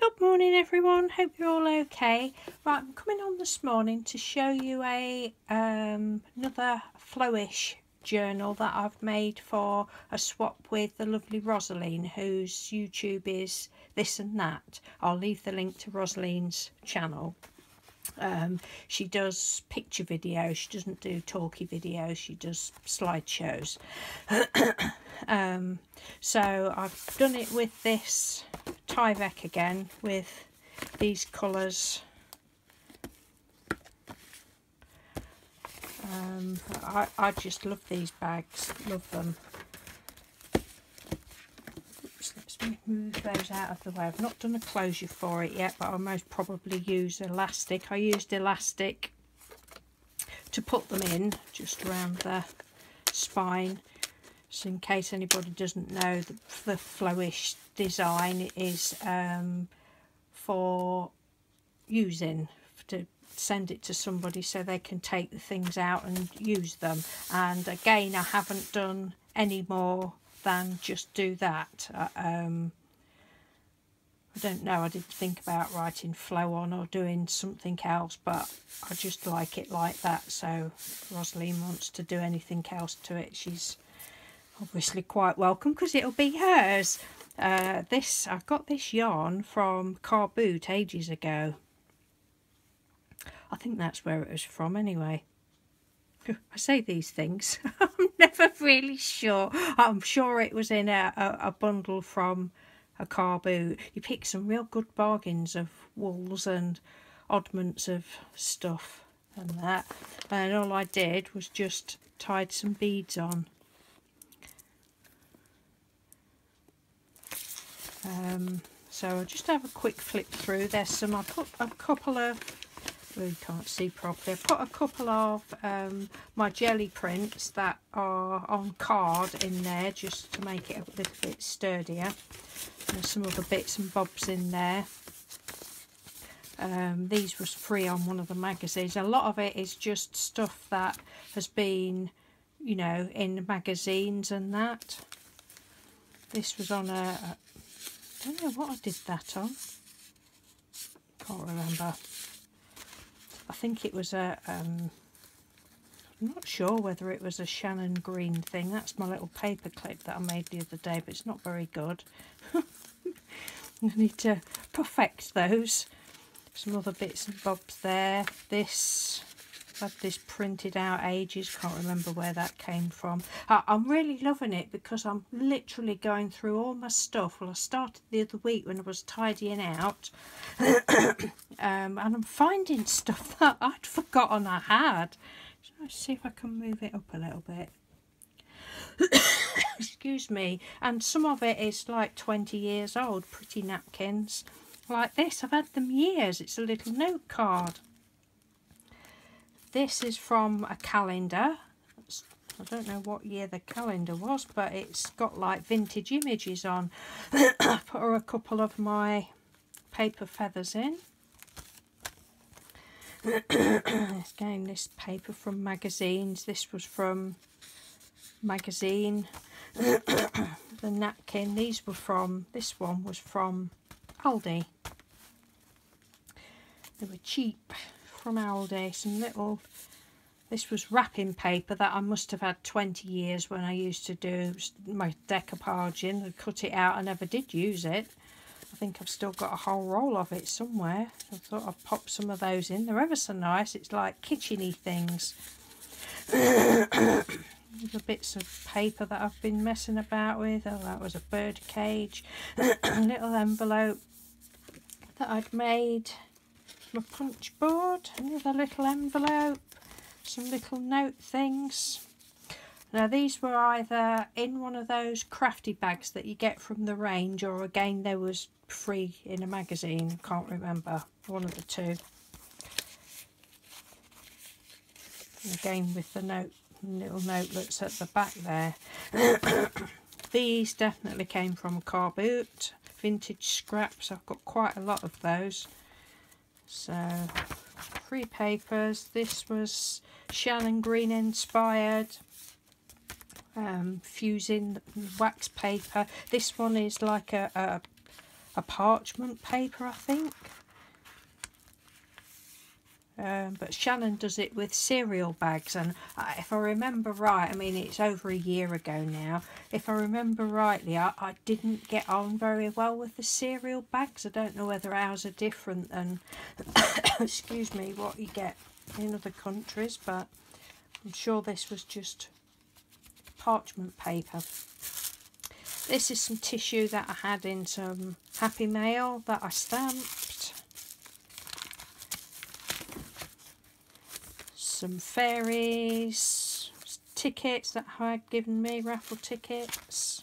Good morning everyone, hope you're all okay. Right, I'm coming on this morning to show you a another flowish journal that I've made for a swap with the lovely Rosaleen, whose YouTube is This and That. I'll leave the link to Rosaleen's channel. She does picture videos, she doesn't do talky videos, she does slideshows. So I've done it with this Tyvek again, with these colours. I just love these bags, love them. Oops, let's move those out of the way. I've not done a closure for it yet, but I'll most probably use elastic. I used elastic to put them in just around the spine. So in case anybody doesn't know, the flowish design is for using, to send it to somebody so they can take the things out and use them. And again, I haven't done any more than just do that. I don't know, I didn't think about writing flow on or doing something else, but I just like it like that. So if Rosaleen wants to do anything else to it, she's obviously quite welcome, because it'll be hers. I got this yarn from Car Boot ages ago. I think that's where it was from anyway. I say these things, I'm never really sure. I'm sure it was in a bundle from a Car Boot. You pick some real good bargains of wools and oddments of stuff and that. And all I did was just tied some beads on. So I'll just have a quick flip through. There's some, I put a couple of, really can't see properly, I put a couple of my jelly prints that are on card in there just to make it a little bit sturdier. There's some other bits and bobs in there. These was free on one of the magazines. A lot of it is just stuff that has been, you know, in the magazines and that. This was on I don't know what I did that on. Can't remember. I think it was I'm not sure whether it was a Shannon Green thing. That's my little paper clip that I made the other day, but it's not very good. I need to perfect those. Some other bits and bobs there. This, I've had this printed out ages, can't remember where that came from. I'm really loving it because I'm literally going through all my stuff. Well, I started the other week when I was tidying out, and I'm finding stuff that I'd forgotten I had. So let's see if I can move it up a little bit. Excuse me. And some of it is like 20 years old, pretty napkins like this. I've had them years. It's a little note card. This is from a calendar. I don't know what year the calendar was, but it's got like vintage images on. I put a couple of my paper feathers in. Again, this paper from magazines. This was from magazine. The napkin, these were from, this one was from Aldi. They were cheap. From Aldi, some little, this was wrapping paper that I must have had 20 years when I used to do my decoupaging. I cut it out, I never did use it. I think I've still got a whole roll of it somewhere. I thought I'd pop some of those in. They're ever so nice. It's like kitchen-y things. The bits of paper that I've been messing about with. Oh, that was a bird cage. A little envelope that I'd made. My punch board, another little envelope, some little note things. Now these were either in one of those crafty bags that you get from the range, or again they was free in a magazine, can't remember, one of the two. Again with the note, little notelets at the back there. These definitely came from a Car Boot, vintage scraps. I've got quite a lot of those. So, free papers. This was Shannon Green inspired. Fusing wax paper. This one is like a a parchment paper, I think. But Shannon does it with cereal bags, and if I remember right, I mean it's over a year ago now, if I remember rightly, I didn't get on very well with the cereal bags. I don't know whether ours are different than excuse me, what you get in other countries, but I'm sure this was just parchment paper. This is some tissue that I had in some Happy Mail that I stamped. Some fairies, tickets that I had given me, raffle tickets.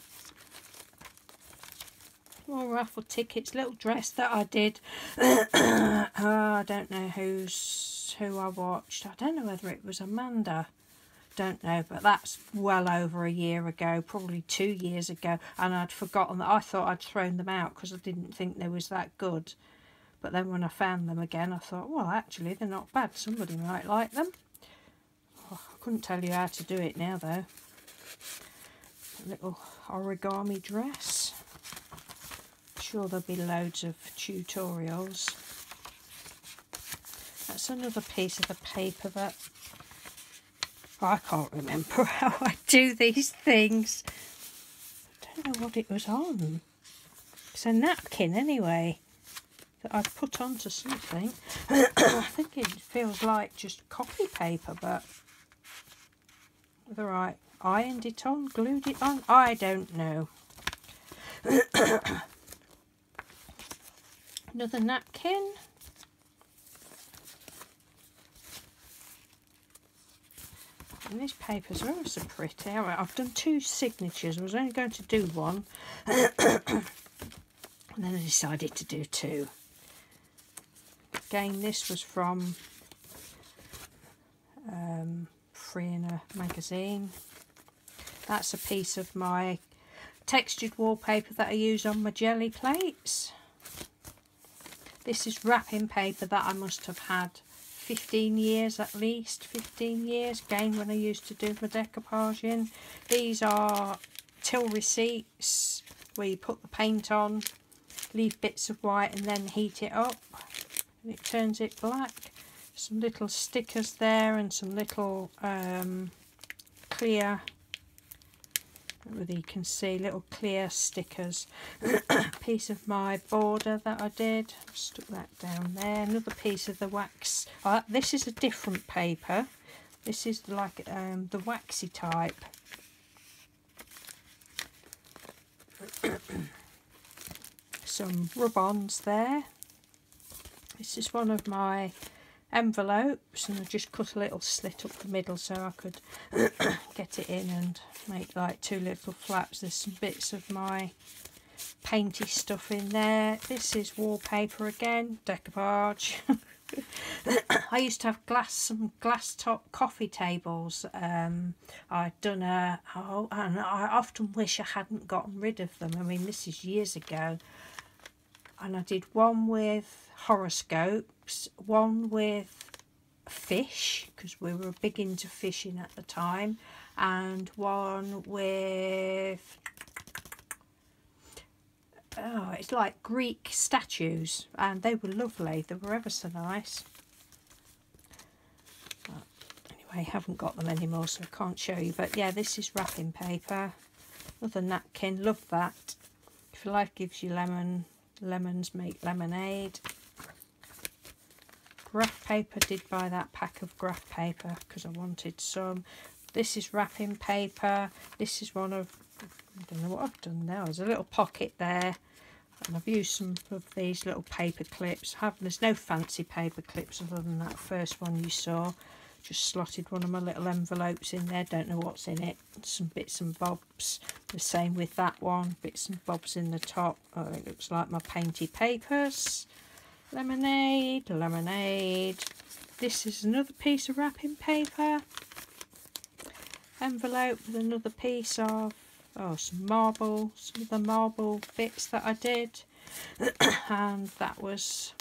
More raffle tickets, little dress that I did. I don't know who I watched. I don't know whether it was Amanda. Don't know, but that's well over a year ago, probably 2 years ago, and I'd forgotten that. I thought I'd thrown them out because I didn't think they was that good. But then when I found them again, I thought, well, actually, they're not bad. Somebody might like them. Oh, I couldn't tell you how to do it now, though. A little origami dress. I'm sure there'll be loads of tutorials. That's another piece of the paper that I can't remember how I do these things. I don't know what it was on. It's a napkin anyway that I've put onto something. I think it feels like just copy paper, but whether I ironed it on, glued it on, I don't know. Another napkin. And these papers are so pretty. I've done 2 signatures. I was only going to do 1. And then I decided to do 2. Again, this was from Free in a Magazine. That's a piece of my textured wallpaper that I use on my jelly plates. This is wrapping paper that I must have had 15 years at least, 15 years, again when I used to do my decoupage in. These are till receipts where you put the paint on, leave bits of white and then heat it up and it turns it black. Some little stickers there and some little clear, whether you can see, little clear stickers. Piece of my border that I did, stuck that down there. Another piece of the wax. This is a different paper. This is like the waxy type. Some rub-ons there. This is one of my envelopes, and I just cut a little slit up the middle so I could get it in and make like 2 little flaps. There's some bits of my painty stuff in there. This is wallpaper again, decoupage. I used to have some glass top coffee tables. I'd done and I often wish I hadn't gotten rid of them. I mean, this is years ago. And I did one with horoscopes, one with fish, because we were big into fishing at the time, and one with, oh, it's like Greek statues, and they were lovely. They were ever so nice. But anyway, I haven't got them anymore, so I can't show you. But yeah, this is wrapping paper. Another napkin, love that. If life gives you lemons make lemonade. Graph paper, did buy that pack of graph paper because I wanted some. This is wrapping paper. This is one of, I don't know what I've done now. There's a little pocket there, and I've used some of these little paper clips. There's no fancy paper clips other than that first one you saw. Just slotted one of my little envelopes in there. Don't know what's in it. Some bits and bobs. The same with that one. Bits and bobs in the top. Oh, it looks like my painty papers. Lemonade, lemonade. This is another piece of wrapping paper. Envelope with another piece of, oh, some of the marble bits that I did. And that was,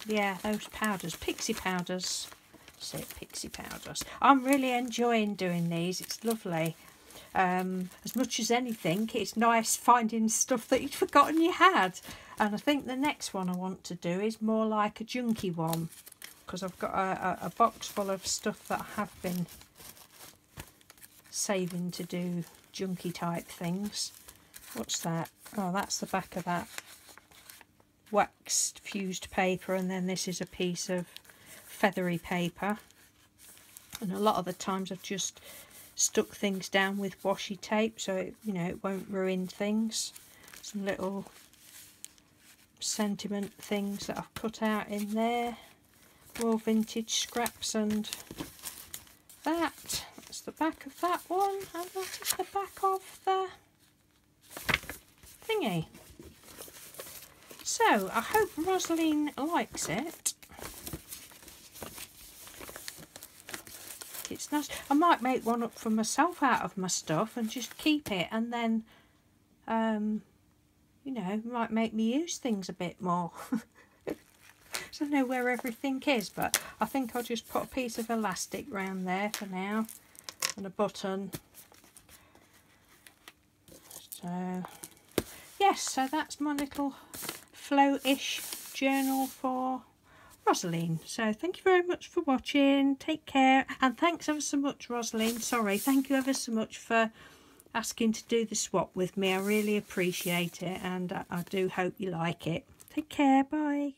yeah, those powders, pixie powders. That's it, pixie powders. I'm really enjoying doing these. It's lovely. as much as anything, it's nice finding stuff that you'd forgotten you had. And I think the next one I want to do is more like a junky one, because I've got a box full of stuff that I have been saving to do junky type things. What's that? Oh, that's the back of that waxed fused paper, and then this is a piece of feathery paper. And a lot of the times I've just stuck things down with washi tape so it, you know, it won't ruin things. Some little sentiment things that I've cut out in there, more vintage scraps, and that's the back of that one, and that is the back of the thingy. So I hope Rosaleen likes it. It's nice. I might make one up for myself out of my stuff and just keep it, and then you know, might make me use things a bit more. I don't know where everything is, but I think I'll just put a piece of elastic round there for now and a button. So yes, so that's my little flow-ish journal for Rosaleen. So thank you very much for watching. Take care, and thanks ever so much, Rosaleen. Sorry, thank you ever so much for asking to do the swap with me. I really appreciate it, and I do hope you like it. Take care. Bye.